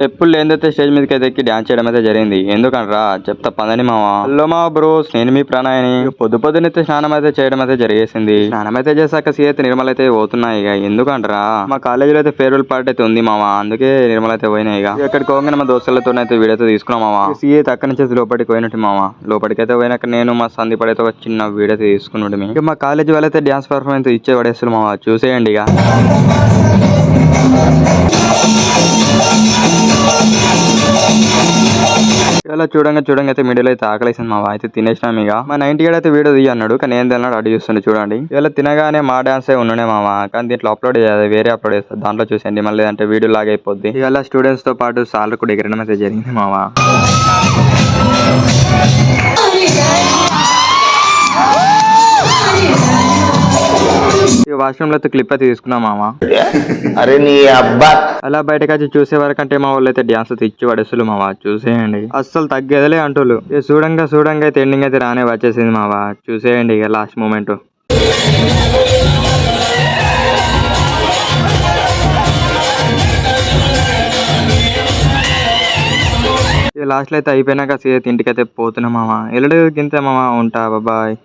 ఎప్పుడు లేదైతే స్టేజ్ మీదకి అయితే ఎక్కి డాన్స్ చేయడం అయితే జరిగింది. ఎందుకంటారా చెప్తా పదని మావా. హలో మా బ్రోస్, నేను మీ ప్రణాయని. పొద్దునైతే స్నానం అయితే చేయడం అయితే జరిగేసింది. స్నానం అయితే చేశాక సీ అయితే నిర్మల్ అయితే పోతున్నాయి. ఇక ఎందుకంటారా మా కాలేజీలో అయితే ఫేర్వెల్ పార్టీ అయితే ఉంది మావా, అందుకే నిర్మల్ అయితే పోయినాయి. ఇక ఎక్కడికి పోగానే మా దోస్తులతో అయితే వీడియో అయితే తీసుకున్నాం మావా. సీ అయితే అక్కడి నుంచి లోపలికి పోయినట్టు మావా. లోపలికి అయితే పోయినాక నేను మా సందీప్ అయితే ఒక చిన్న వీడియో అయితే తీసుకున్నాడు. ఇక మా కాలేజీ వాళ్ళైతే డాన్స్ పర్ఫార్మెన్స్ ఇచ్చే పడేస్తారు మావా, చూసేయండి ఇక. ఇలా చూడంగా అయితే మిడిల్ అయితే ఆకలేసింది మావా. అయితే తినేసినాం. ఇక మా 90 అయితే వీడియో తీయ అన్నాడు, కానీ ఏం తెలియదు అడిగి చూస్తుండే. చూడండి ఇలా తినగానే మా డాన్స్ ఉండే మావా, కానీ దీంట్లో అప్లోడ్ చేయాలి, వేరే అప్లోడ్ చేస్తారు, దాంట్లో చూసేయండి. మళ్ళీ అంటే వీడియో లాగా అయిపోద్ది. ఇలా స్టూడెంట్స్ తో పాటు సార్లు కూడా ఎగరడం అయితే జరిగింది మావా. వాష్రూమ్ లో అయితే క్లిప్ అయితే తీసుకున్నాం మావా. అరే నీ అబ్బా. అలా బయటకు వచ్చి చూసే వరకంటే మా వాళ్ళు అయితే డాన్స్ అయితే ఇచ్చి పడేస్తులు మావా, చూసేయండి. అస్సలు తగ్గేదలే అంటులు. చూడంగా అయితే ఎండింగ్ అయితే రానే వచ్చేసింది మావా, చూసేయండి ఇక లాస్ట్ మూమెంట్. లాస్ట్ లో అయితే అయిపోయినాక ఇంటికి అయితే పోతున్నా మావా. ఎల్లుండి గింతే మావా, ఉంటా బాయ్.